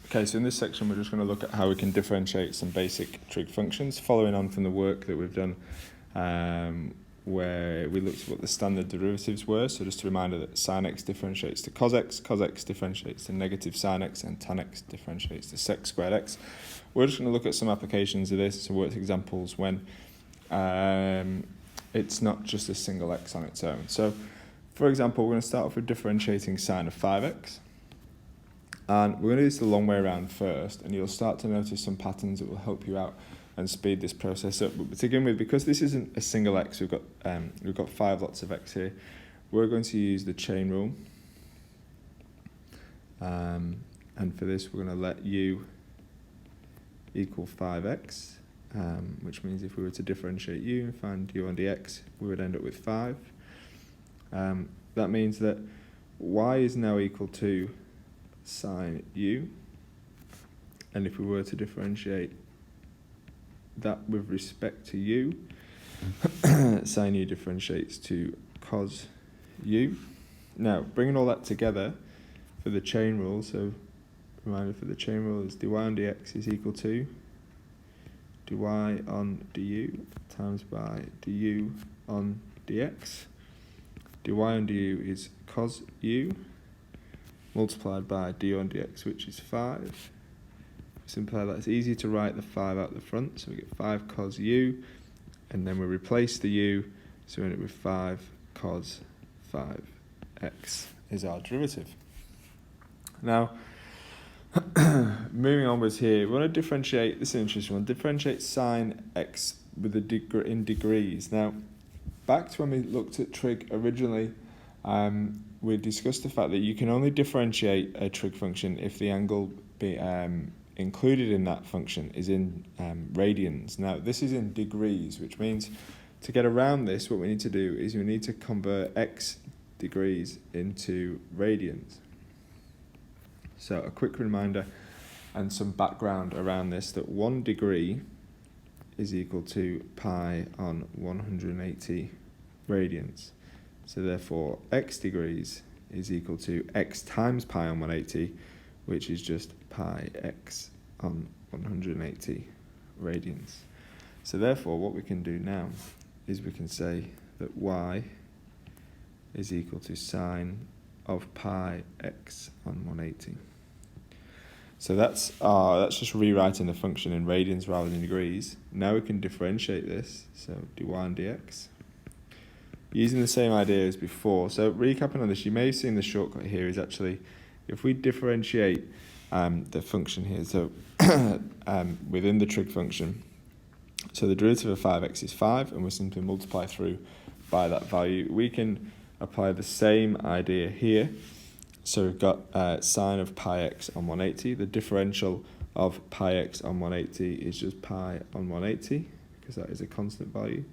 Okay, so in this section we're just going to look at how we can differentiate some basic trig functions, following on from the work that we've done where we looked at what the standard derivatives were. So just a reminder that sin x differentiates to cos x differentiates to negative sin x, and tan x differentiates to sec squared x. We're just going to look at some applications of this, so worked examples when it's not just a single x on its own. So for example, we're going to start off with differentiating sine of 5x. And we're going to do this the long way around first, and you'll start to notice some patterns that will help you out and speed this process up. But to begin with, because this isn't a single x, we've got 5 lots of x here, we're going to use the chain rule. And for this, we're going to let u equal 5x, which means if we were to differentiate u and find u on dx, we would end up with 5. That means that y is now equal to sine u, and if we were to differentiate that with respect to u, sine u differentiates to cos u. Now, bringing all that together for the chain rule, so reminder for the chain rule is dy on dx is equal to dy on du times by du on dx. dy on du is cos u multiplied by du on dx, which is 5. Simplify that, it's easy to write the 5 out the front, so we get 5 cos u, and then we replace the u, so we end up with 5 cos 5x is our derivative. Now, moving onwards here, we want to differentiate, this is an interesting one, differentiate sine x with in degrees. Now, back to when we looked at trig originally, we discussed the fact that you can only differentiate a trig function if the angle included in that function is in radians. Now, this is in degrees, which means to get around this, what we need to do is we need to convert x degrees into radians. So a quick reminder and some background around this, that 1 degree is equal to pi on 180 radians. So therefore, x degrees is equal to x times pi on 180, which is just pi x on 180 radians. So therefore, what we can do now is we can say that y is equal to sine of pi x on 180. So that's just rewriting the function in radians rather than degrees. Now we can differentiate this, so dy on dx. Using the same idea as before. So recapping on this, you may have seen the shortcut here is actually, if we differentiate the function here, so within the trig function, so the derivative of 5x is 5, and we simply multiply through by that value. We can apply the same idea here. So we've got sine of pi x on 180. The differential of pi x on 180 is just pi on 180, because that is a constant value,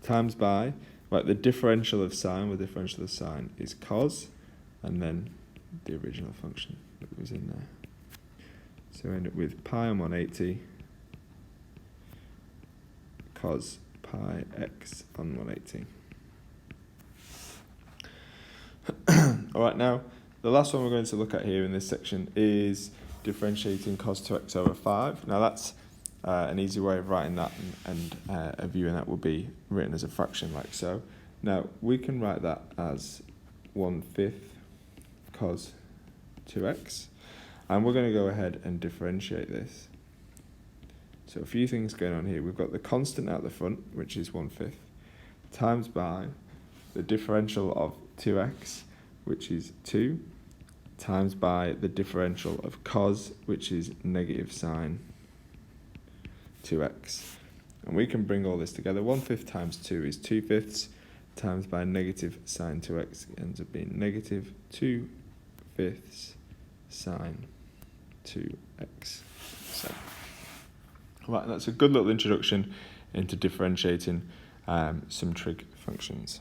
times by, right, the differential of sine, the differential of sine is cos, and then the original function that was in there. So we end up with pi on 180 cos pi x on 180. Alright, now the last one we're going to look at here in this section is differentiating cos 2x over 5. Now that's an easy way of writing that, and a viewing that will be written as a fraction like so. Now we can write that as 1/5 cos 2x, and we're going to go ahead and differentiate this. So a few things going on here. We've got the constant out the front, which is 1/5, times by the differential of 2x, which is 2, times by the differential of cos, which is negative sine 2x. And we can bring all this together. 1/5 times 2 is 2/5, times by negative sine 2x ends up being negative 2/5 sine 2x. So, right, that's a good little introduction into differentiating some trig functions.